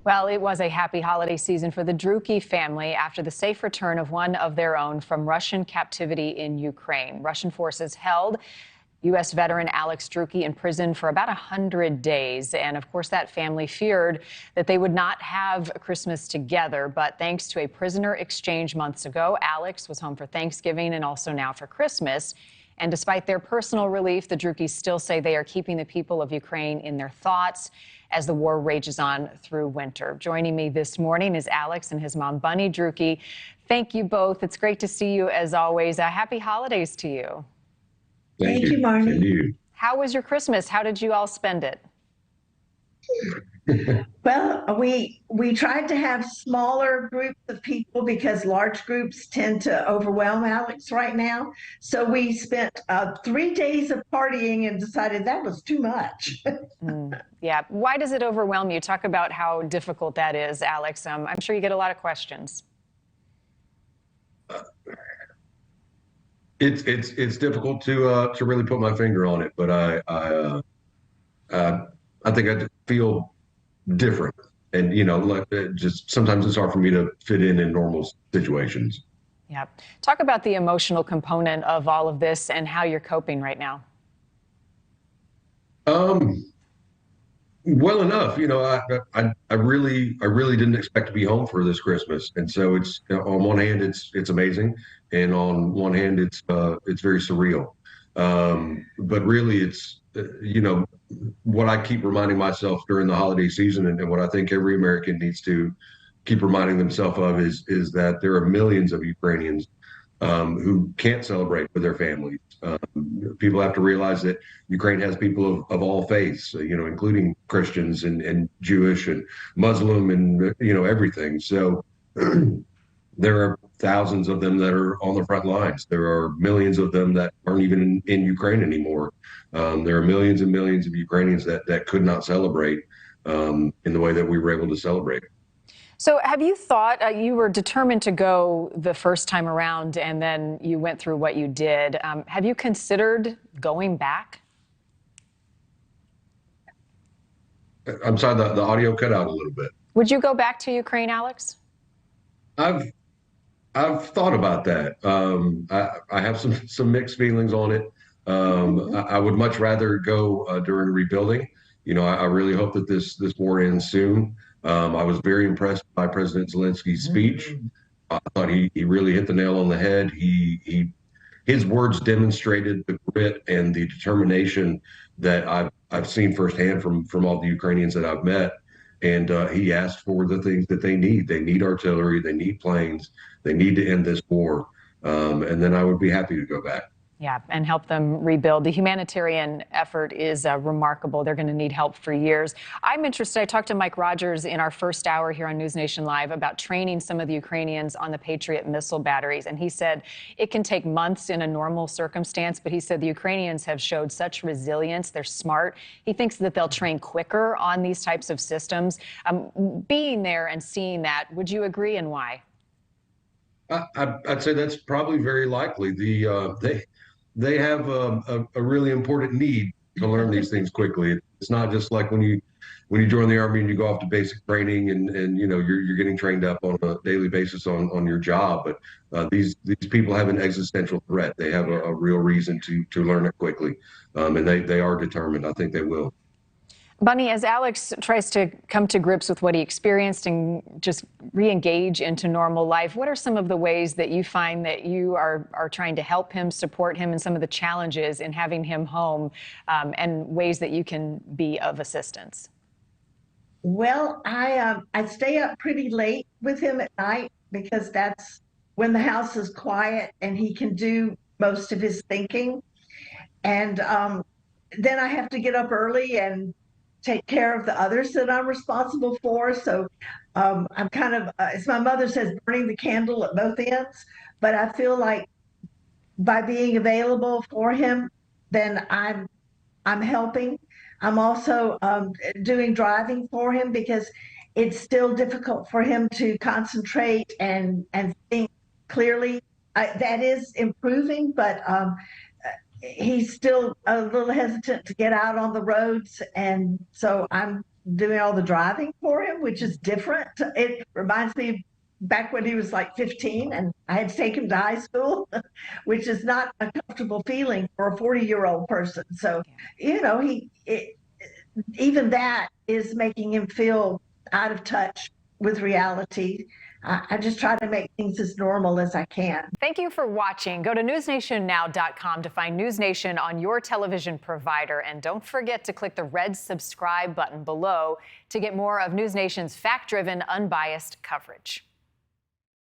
Well, it was a happy holiday season for the Druki family after the safe return of one of their own from Russian captivity in Ukraine. Russian forces held U.S. veteran Alex Druki in prison for about 100 days. And of course, that family feared that they would not have Christmas together. But thanks to a prisoner exchange months ago, Alex was home for Thanksgiving and also now for Christmas. And despite their personal relief, the Drukis still say they are keeping the people of Ukraine in their thoughts as the war rages on through winter. Joining me this morning is Alex and his mom, Bunny Druki. Thank you both. It's great to see you as always. Happy holidays to you. Thank you, Marni. Thank you. How was your Christmas? How did you all spend it? Well, we tried to have smaller groups of people because large groups tend to overwhelm Alex right now. So we spent 3 days of partying and decided that was too much. Yeah. Why does it overwhelm you? Talk about how difficult that is, Alex. I'm sure you get a lot of questions. It's difficult to really put my finger on it, but I think I feel different, and like just sometimes it's hard for me to fit in normal situations. Yeah. Talk about the emotional component of all of this and how you're coping right now. Well enough, I really didn't expect to be home for this Christmas, and so it's on one hand it's amazing, and on one hand it's very surreal. But really it's what I keep reminding myself during the holiday season, and what I think every American needs to keep reminding themselves of is that there are millions of Ukrainians who can't celebrate with their families. People have to realize that Ukraine has people of all faiths, including Christians and Jewish and Muslim and, everything. So there are thousands of them that are on the front lines. There are millions of them that aren't even in Ukraine anymore. There are millions and millions of Ukrainians that could not celebrate in the way that we were able to celebrate. So have you thought, you were determined to go the first time around and then you went through what you did. Have you considered going back? I'm sorry, the audio cut out a little bit. Would you go back to Ukraine, Alex? I've thought about that. I have some mixed feelings on it. I would much rather go during rebuilding. I really hope that this war ends soon. I was very impressed by President Zelensky's speech. I thought he really hit the nail on the head. His words demonstrated the grit and the determination that I've seen firsthand from all the Ukrainians that I've met. And he asked for the things that they need. They need artillery. They need planes. They need to end this war. And then I would be happy to go back. Yeah, and help them rebuild. The humanitarian effort is remarkable. They're going to need help for years. I'm interested. I talked to Mike Rogers in our first hour here on NewsNation Live about training some of the Ukrainians on the Patriot missile batteries. And he said it can take months in a normal circumstance, but he said the Ukrainians have showed such resilience. They're smart. He thinks that they'll train quicker on these types of systems. Being there and seeing that, would you agree, and why? I'd say that's probably very likely. They have a really important need to learn these things quickly. It's not just like when you join the Army and you go off to basic training and you're getting trained up on a daily basis on your job. But these people have an existential threat. They have a real reason to learn it quickly, and they are determined. I think they will. Bunny, as Alex tries to come to grips with what he experienced and just re-engage into normal life, what are some of the ways that you find that you are trying to help him, support him, and some of the challenges in having him home, and ways that you can be of assistance? Well, I stay up pretty late with him at night because that's when the house is quiet and he can do most of his thinking. And then I have to get up early and take care of the others that I'm responsible for. So I'm kind of, as my mother says, burning the candle at both ends. But I feel like by being available for him, then I'm helping. I'm also doing driving for him because it's still difficult for him to concentrate and think clearly. That is improving, but he's still a little hesitant to get out on the roads, and so I'm doing all the driving for him, which is different. It reminds me back when he was like 15 and I had to take him to high school, which is not a comfortable feeling for a 40-year-old person. So, even that is making him feel out of touch with reality. I just try to make things as normal as I can. Thank you for watching. Go to newsnationnow.com to find NewsNation on your television provider. And don't forget to click the red subscribe button below to get more of NewsNation's fact-driven, unbiased coverage.